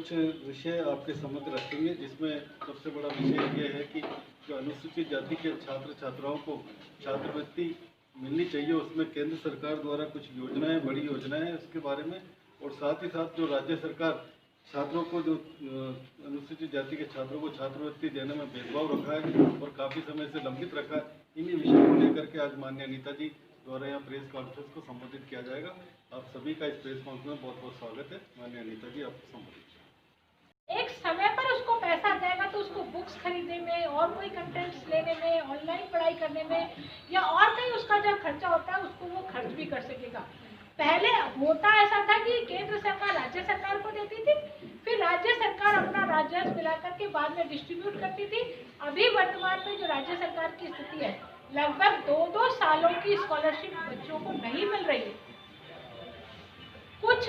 कुछ विषय आपके समक्ष रखेंगे, जिसमें सबसे बड़ा विषय ये है कि जो अनुसूचित जाति के छात्र छात्राओं को छात्रवृत्ति मिलनी चाहिए, उसमें केंद्र सरकार द्वारा कुछ योजनाएं, बड़ी योजनाएं हैं उसके बारे में, और साथ ही साथ जो राज्य सरकार छात्रों को, जो अनुसूचित जाति के छात्रों को छात्रवृत्ति देने में भेदभाव रखा है और काफ़ी समय से लंबित रखा है, इन्हीं विषयों को लेकर के आज माननीय अनीता जी द्वारा यहाँ प्रेस कॉन्फ्रेंस को संबोधित किया जाएगा। आप सभी का इस प्रेस कॉन्फ्रेंस में बहुत बहुत स्वागत है। माननीय अनीता जी, आपको संबोधित। एक समय पर उसको पैसा देगा तो उसको बुक्स खरीदने में और कोई कंटेंट्स लेने में, ऑनलाइन पढ़ाई करने में या और कहीं उसका जो खर्चा होता है उसको वो खर्च भी कर सकेगा। पहले होता ऐसा था कि केंद्र सरकार राज्य सरकार को देती थी, फिर राज्य सरकार अपना राजस्व मिलाकर के बाद में डिस्ट्रीब्यूट करती थी। अभी वर्तमान में जो राज्य सरकार की स्थिति है, लगभग 2-2 सालों की स्कॉलरशिप बच्चों को नहीं मिल रही है। कुछ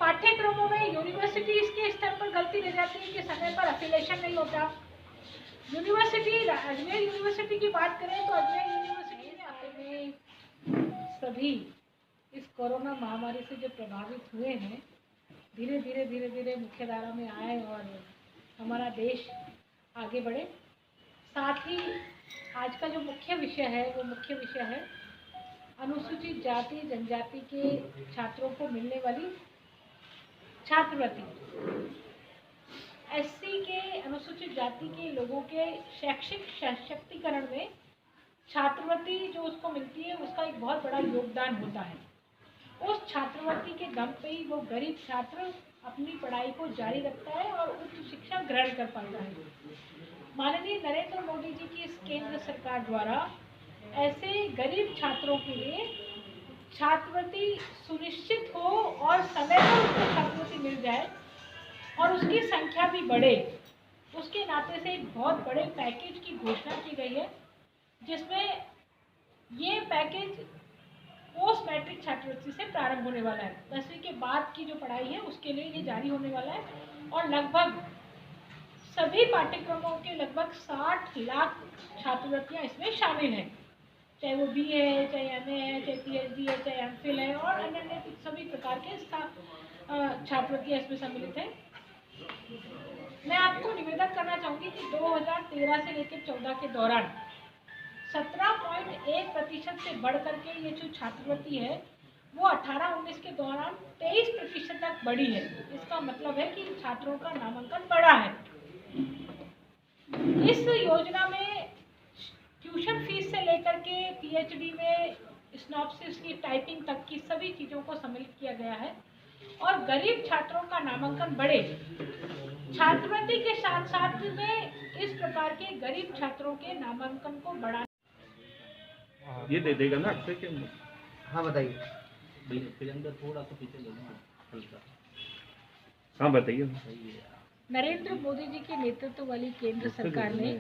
पाठ्यक्रमों में यूनिवर्सिटीज के स्तर पर गलती रह जाती है कि समय पर अफिलिएशन नहीं होता। यूनिवर्सिटी, अजमेर यूनिवर्सिटी की बात करें तो अजमेर यूनिवर्सिटी में सभी इस कोरोना महामारी से जो प्रभावित हुए हैं, धीरे धीरे मुख्यधारा में आए और हमारा देश आगे बढ़े। साथ ही आज का जो मुख्य विषय है वो मुख्य विषय है अनुसूचित जाति जनजाति के छात्रों को मिलने वाली छात्रवृत्ति। एससी के, अनुसूचित जाति के लोगों के शैक्षिक सशक्तिकरण में छात्रवृत्ति जो उसको मिलती है उसका एक बहुत बड़ा योगदान होता है। उस छात्रवृत्ति के दम पे ही वो गरीब छात्र अपनी पढ़ाई को जारी रखता है और उच्च शिक्षा ग्रहण कर पाता है। माननीय नरेंद्र मोदी जी की इस केंद्र सरकार द्वारा ऐसे गरीब छात्रों के लिए छात्रवृत्ति सुनिश्चित हो और समय पर उसको छात्रवृत्ति मिल जाए और उसकी संख्या भी बढ़े, उसके नाते से एक बहुत बड़े पैकेज की घोषणा की गई है, जिसमें ये पैकेज पोस्ट मैट्रिक छात्रवृत्ति से प्रारंभ होने वाला है। 10वीं के बाद की जो पढ़ाई है उसके लिए ये जारी होने वाला है और लगभग सभी पाठ्यक्रमों के लगभग 60 लाख छात्रवृत्तियाँ इसमें शामिल हैं, चाहे वो BA है, चाहे MA है, चाहे PhD है, चाहे MPhil है और अन्य सभी प्रकार के छात्रवृत्तियाँ इसमें सम्मिलित हैं। मैं आपको निवेदन करना चाहूँगी कि 2013 से लेकर 14 के दौरान 17.1% से बढ़ करके ये जो छात्रवृत्ति है वो 18-19 के दौरान 23% तक बढ़ी है। इसका मतलब है कि छात्रों का नामांकन बढ़ा है। इस योजना में ट्यूशन फीस से लेकर के PhD में स्नॉप्सिस की टाइपिंग तक की सभी चीज़ों को सम्मिलित किया गया है और गरीब छात्रों का नामांकन बढ़े। छात्रवृत्ति के साथ साथ में इस प्रकार के गरीब छात्रों के नामांकन को बढ़ाने ये दे देगा ना अक्षय के? हाँ बताइए। अंदर थोड़ा सा पीछे ले हल्का। हाँ बताइए। नरेंद्र मोदी जी के नेतृत्व वाली केंद्र सरकार ने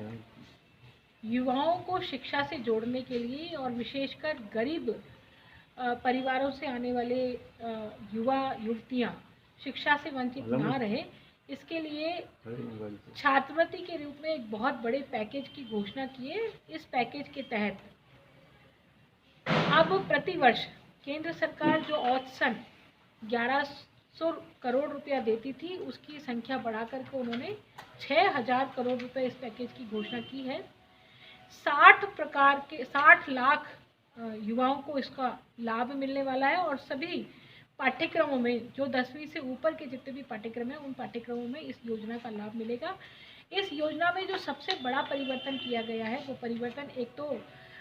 युवाओं को शिक्षा से जोड़ने के लिए और विशेषकर गरीब परिवारों से आने वाले युवा युवतियां शिक्षा से वंचित ना रहे, इसके लिए छात्रवृत्ति के रूप में एक बहुत बड़े पैकेज की घोषणा की है। इस पैकेज के तहत अब प्रतिवर्ष केंद्र सरकार जो औसतन 1100 करोड़ रुपया देती थी, उसकी संख्या बढ़ाकर के उन्होंने 6000 करोड़ रुपए इस पैकेज की घोषणा की है। 60 लाख युवाओं को इसका लाभ मिलने वाला है और सभी पाठ्यक्रमों में जो 10वीं से ऊपर के जितने भी पाठ्यक्रम हैं उन पाठ्यक्रमों में इस योजना का लाभ मिलेगा। इस योजना में जो सबसे बड़ा परिवर्तन किया गया है वो परिवर्तन एक तो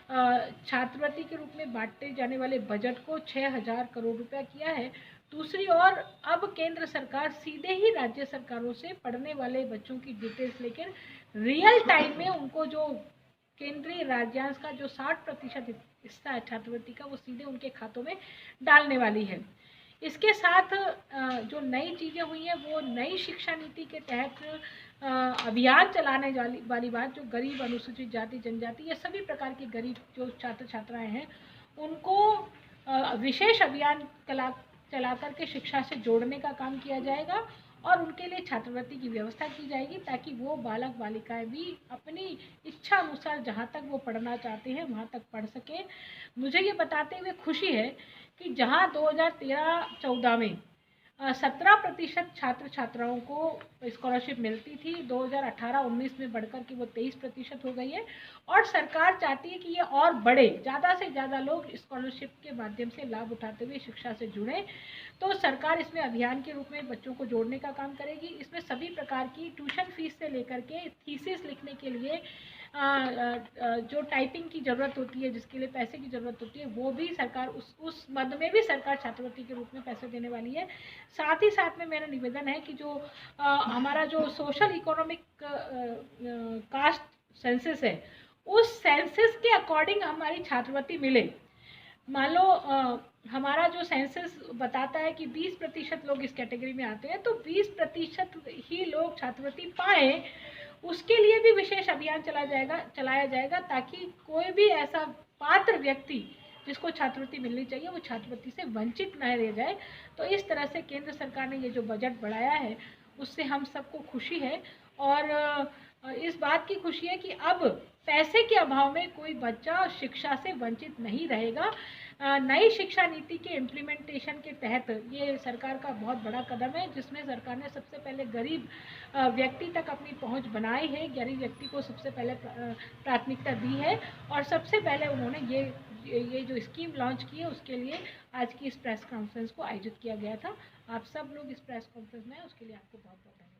छात्रवृत्ति के रूप में बांटे जाने वाले बजट को 6000 करोड़ रुपया किया है। दूसरी ओर अब केंद्र सरकार सीधे ही राज्य सरकारों से पढ़ने वाले बच्चों की डिटेल्स लेकर रियल टाइम में उनको जो केंद्रीय राज्यांश का जो 60% हिस्सा है छात्रवृत्ति का, वो सीधे उनके खातों में डालने वाली है। इसके साथ जो नई चीज़ें हुई हैं वो नई शिक्षा नीति के तहत अभियान चलाने वाली बात, जो गरीब अनुसूचित जाति जनजाति या सभी प्रकार के गरीब जो छात्र छात्राएं हैं उनको विशेष अभियान चला करके शिक्षा से जोड़ने का काम किया जाएगा और उनके लिए छात्रवृत्ति की व्यवस्था की जाएगी ताकि वो बालक बालिकाएं भी अपनी इच्छा अनुसार जहाँ तक वो पढ़ना चाहते हैं वहाँ तक पढ़ सकें। मुझे ये बताते हुए खुशी है कि जहाँ 2013-14 में 17% छात्र छात्राओं को स्कॉलरशिप मिलती थी। 2018-19 में बढ़कर के वो 23% हो गई है और सरकार चाहती है कि ये और बढ़े, ज़्यादा से ज़्यादा लोग स्कॉलरशिप के माध्यम से लाभ उठाते हुए शिक्षा से जुड़ें। तो सरकार इसमें अभियान के रूप में बच्चों को जोड़ने का काम करेगी। इसमें सभी प्रकार की ट्यूशन फीस से लेकर के थीसिस लिखने के लिए जो टाइपिंग की ज़रूरत होती है, जिसके लिए पैसे की ज़रूरत होती है, वो भी सरकार उस मद में भी सरकार छात्रवृत्ति के रूप में पैसे देने वाली है। साथ ही साथ में मेरा निवेदन है कि जो हमारा जो सोशल इकोनॉमिक कास्ट सेंसस है, उस सेंसस के अकॉर्डिंग हमारी छात्रवृत्ति मिले। मान लो हमारा जो सेंसस बताता है कि 20% लोग इस कैटेगरी में आते हैं, तो 20% ही लोग छात्रवृत्ति पाएँ, उसके लिए भी विशेष अभियान चलाया जाएगा ताकि कोई भी ऐसा पात्र व्यक्ति जिसको छात्रवृत्ति मिलनी चाहिए वो छात्रवृत्ति से वंचित न रह जाए। तो इस तरह से केंद्र सरकार ने ये जो बजट बढ़ाया है उससे हम सबको खुशी है और इस बात की खुशी है कि अब पैसे के अभाव में कोई बच्चा शिक्षा से वंचित नहीं रहेगा। नई शिक्षा नीति के इम्प्लीमेंटेशन के तहत ये सरकार का बहुत बड़ा कदम है, जिसमें सरकार ने सबसे पहले गरीब व्यक्ति तक अपनी पहुंच बनाई है, गरीब व्यक्ति को सबसे पहले प्राथमिकता दी है और सबसे पहले उन्होंने ये जो स्कीम लॉन्च की है उसके लिए आज की इस प्रेस कॉन्फ्रेंस को आयोजित किया गया था। आप सब लोग इस प्रेस कॉन्फ्रेंस में, उसके लिए आपको बहुत बहुत धन्यवाद।